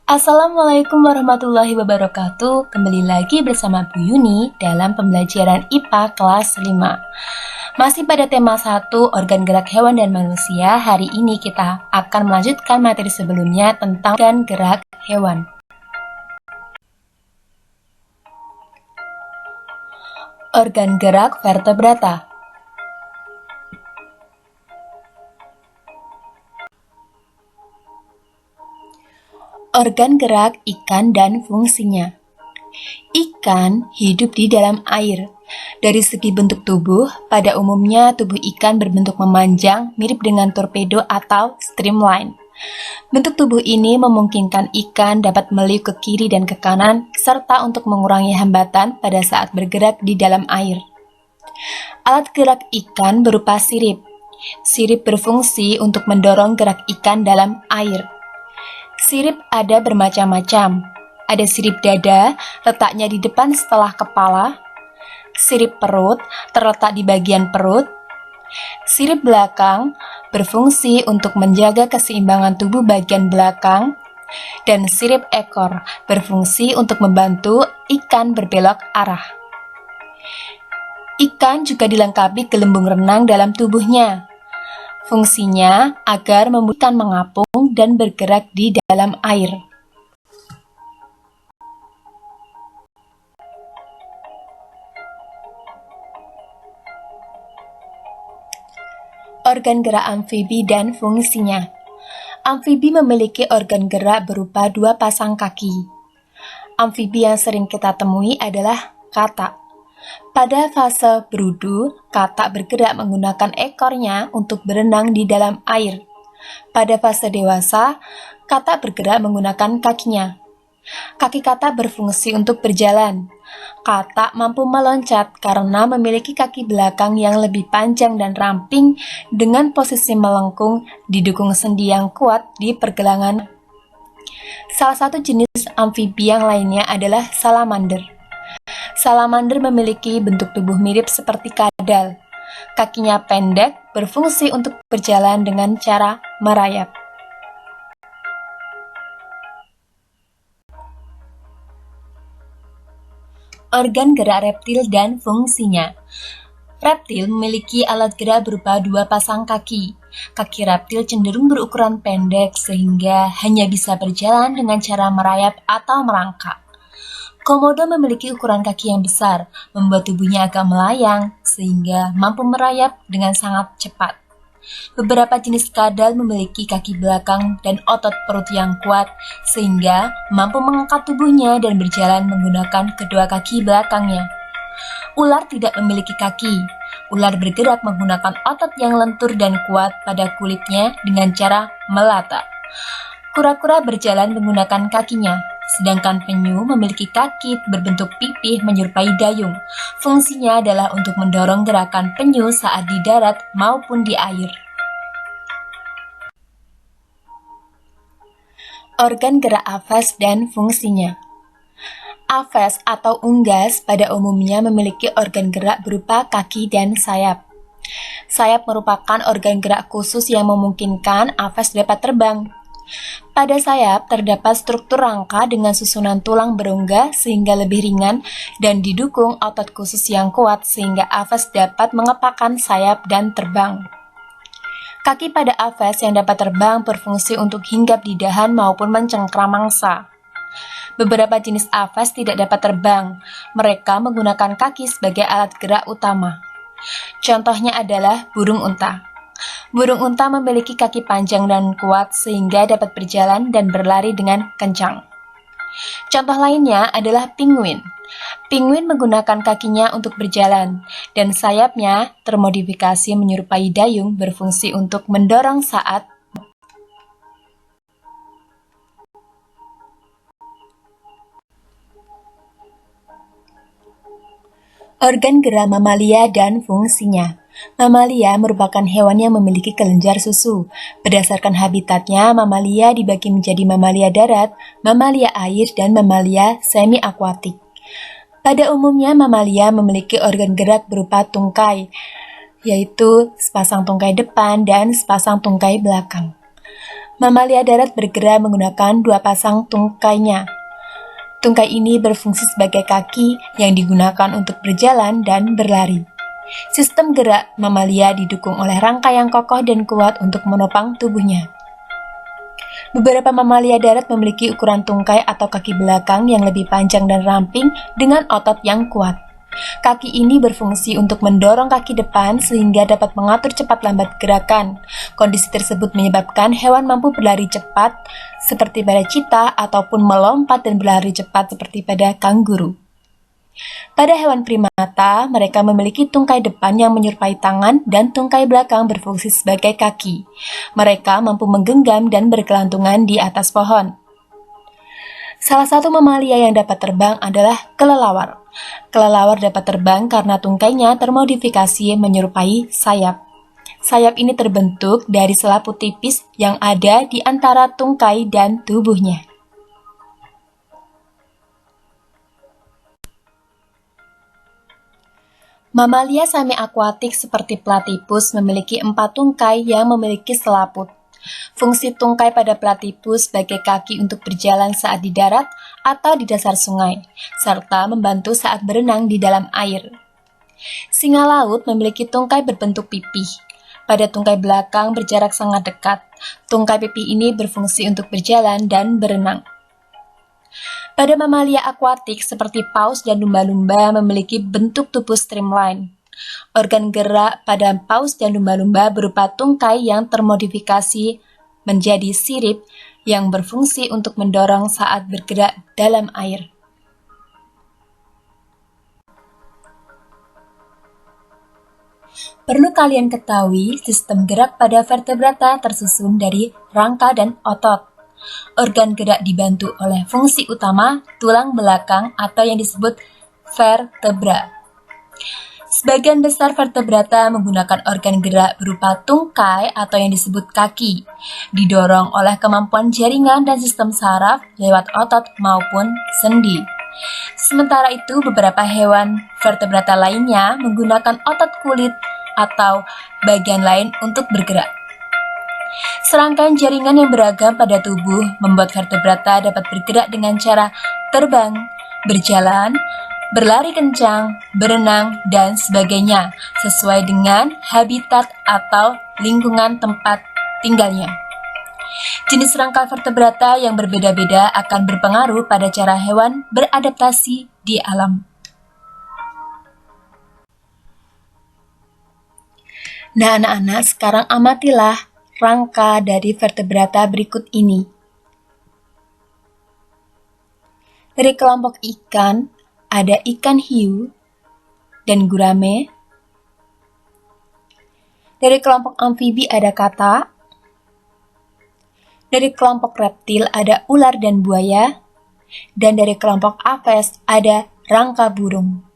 Assalamualaikum warahmatullahi wabarakatuh. Kembali lagi bersama Bu Yuni dalam pembelajaran IPA kelas 5. Masih pada tema 1, organ gerak hewan dan manusia. Hari ini kita akan melanjutkan materi sebelumnya tentang organ gerak hewan. Organ gerak vertebrata. Organ gerak ikan dan fungsinya. Ikan hidup di dalam air. Dari segi bentuk tubuh, pada umumnya tubuh ikan berbentuk memanjang, mirip dengan torpedo atau streamline. Bentuk tubuh ini memungkinkan ikan dapat meliuk ke kiri dan ke kanan, serta untuk mengurangi hambatan pada saat bergerak di dalam air. Alat gerak ikan berupa sirip. Sirip berfungsi untuk mendorong gerak ikan dalam air. Sirip ada bermacam-macam. Ada sirip dada, letaknya di depan setelah kepala. Sirip perut, terletak di bagian perut. Sirip belakang, berfungsi untuk menjaga keseimbangan tubuh bagian belakang. Dan sirip ekor, berfungsi untuk membantu ikan berbelok arah. Ikan juga dilengkapi gelembung renang dalam tubuhnya. Fungsinya agar memudahkan mengapung dan bergerak di dalam air. Organ gerak amfibi dan fungsinya. Amfibi memiliki organ gerak berupa 2 pasang kaki. Amfibi yang sering kita temui adalah katak. Pada fase berudu, katak bergerak menggunakan ekornya untuk berenang di dalam air. Pada fase dewasa, katak bergerak menggunakan kakinya. Kaki katak berfungsi untuk berjalan. Katak mampu meloncat karena memiliki kaki belakang yang lebih panjang dan ramping dengan posisi melengkung didukung sendi yang kuat di pergelangan. Salah satu jenis amfibi yang lainnya adalah salamander. Salamander memiliki bentuk tubuh mirip seperti kadal. Kakinya pendek, berfungsi untuk berjalan dengan cara merayap. Organ gerak reptil dan fungsinya. Reptil memiliki alat gerak berupa 2 pasang kaki. Kaki reptil cenderung berukuran pendek sehingga hanya bisa berjalan dengan cara merayap atau merangkak. Komodo memiliki ukuran kaki yang besar, membuat tubuhnya agak melayang, sehingga mampu merayap dengan sangat cepat. Beberapa jenis kadal memiliki kaki belakang dan otot perut yang kuat, sehingga mampu mengangkat tubuhnya dan berjalan menggunakan kedua kaki belakangnya. Ular tidak memiliki kaki. Ular bergerak menggunakan otot yang lentur dan kuat pada kulitnya dengan cara melata. Kura-kura berjalan menggunakan kakinya. Sedangkan penyu memiliki kaki berbentuk pipih menyerupai dayung. Fungsinya adalah untuk mendorong gerakan penyu saat di darat maupun di air. Organ gerak aves dan fungsinya. Aves atau unggas pada umumnya memiliki organ gerak berupa kaki dan sayap. Sayap merupakan organ gerak khusus yang memungkinkan aves dapat terbang. Pada sayap terdapat struktur rangka dengan susunan tulang berongga sehingga lebih ringan dan didukung otot khusus yang kuat sehingga aves dapat mengepakkan sayap dan terbang. Kaki pada aves yang dapat terbang berfungsi untuk hinggap di dahan maupun mencengkram mangsa. Beberapa jenis aves tidak dapat terbang. Mereka menggunakan kaki sebagai alat gerak utama. Contohnya adalah burung unta. Burung unta memiliki kaki panjang dan kuat sehingga dapat berjalan dan berlari dengan kencang. Contoh lainnya adalah penguin. Penguin menggunakan kakinya untuk berjalan, dan sayapnya termodifikasi menyerupai dayung berfungsi untuk mendorong saat organ gerak mamalia dan fungsinya. Mamalia merupakan hewan yang memiliki kelenjar susu. Berdasarkan habitatnya, mamalia dibagi menjadi mamalia darat, mamalia air, dan mamalia semi-akuatik. Pada umumnya, mamalia memiliki organ gerak berupa tungkai, yaitu sepasang tungkai depan dan sepasang tungkai belakang. Mamalia darat bergerak menggunakan dua pasang tungkainya. Tungkai ini berfungsi sebagai kaki yang digunakan untuk berjalan dan berlari. Sistem gerak mamalia didukung oleh rangka yang kokoh dan kuat untuk menopang tubuhnya. Beberapa mamalia darat memiliki ukuran tungkai atau kaki belakang yang lebih panjang dan ramping dengan otot yang kuat. Kaki ini berfungsi untuk mendorong kaki depan sehingga dapat mengatur cepat lambat gerakan. Kondisi tersebut menyebabkan hewan mampu berlari cepat seperti pada cheetah ataupun melompat dan berlari cepat seperti pada kanguru. Pada hewan primata, mereka memiliki tungkai depan yang menyerupai tangan dan tungkai belakang berfungsi sebagai kaki. Mereka mampu menggenggam dan bergelantungan di atas pohon. Salah satu mamalia yang dapat terbang adalah kelelawar. Kelelawar dapat terbang karena tungkainya termodifikasi menyerupai sayap. Sayap ini terbentuk dari selaput tipis yang ada di antara tungkai dan tubuhnya. Mamalia semi-akuatik seperti platipus memiliki 4 tungkai yang memiliki selaput. Fungsi tungkai pada platipus sebagai kaki untuk berjalan saat di darat atau di dasar sungai, serta membantu saat berenang di dalam air. Singa laut memiliki tungkai berbentuk pipih. Pada tungkai belakang berjarak sangat dekat. Tungkai pipih ini berfungsi untuk berjalan dan berenang. Pada mamalia akuatik seperti paus dan lumba-lumba memiliki bentuk tubuh streamline. Organ gerak pada paus dan lumba-lumba berupa tungkai yang termodifikasi menjadi sirip yang berfungsi untuk mendorong saat bergerak dalam air. Perlu kalian ketahui, sistem gerak pada vertebrata tersusun dari rangka dan otot. Organ gerak dibantu oleh fungsi utama tulang belakang atau yang disebut vertebra. Sebagian besar vertebrata menggunakan organ gerak berupa tungkai atau yang disebut kaki, didorong oleh kemampuan jaringan dan sistem saraf lewat otot maupun sendi. Sementara itu, beberapa hewan vertebrata lainnya menggunakan otot kulit atau bagian lain untuk bergerak. Serangkaian jaringan yang beragam pada tubuh membuat vertebrata dapat bergerak dengan cara terbang, berjalan, berlari kencang, berenang, dan sebagainya sesuai dengan habitat atau lingkungan tempat tinggalnya. Jenis rangka vertebrata yang berbeda-beda akan berpengaruh pada cara hewan beradaptasi di alam. Nah, anak-anak, sekarang amatilah rangka dari vertebrata berikut ini. Dari kelompok ikan, ada ikan hiu dan gurame. Dari kelompok amfibi ada kata. Dari kelompok reptil ada ular dan buaya. Dan dari kelompok aves ada rangka burung.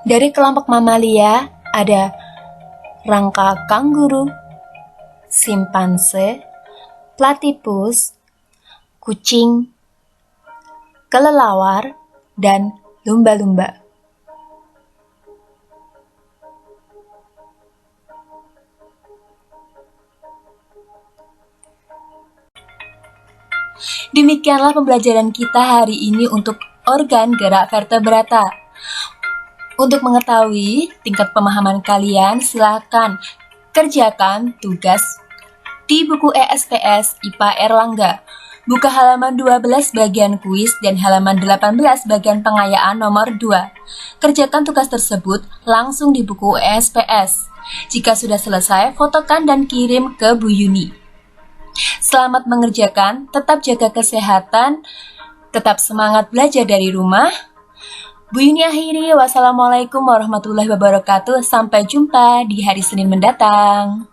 Dari kelompok mamalia ada rangka kanguru, simpanse, platipus, kucing, kelelawar, dan lumba-lumba. Demikianlah pembelajaran kita hari ini untuk organ gerak vertebrata. Untuk mengetahui tingkat pemahaman kalian, silakan kerjakan tugas di buku ESPS IPA Erlangga. Buka halaman 12 bagian kuis dan halaman 18 bagian pengayaan nomor 2. Kerjakan tugas tersebut langsung di buku ESPS. Jika sudah selesai, fotokan dan kirim ke Bu Yuni. Selamat mengerjakan, tetap jaga kesehatan, tetap semangat belajar dari rumah. Bu Yuni akhiri, wassalamualaikum warahmatullahi wabarakatuh. Sampai jumpa di hari Senin mendatang.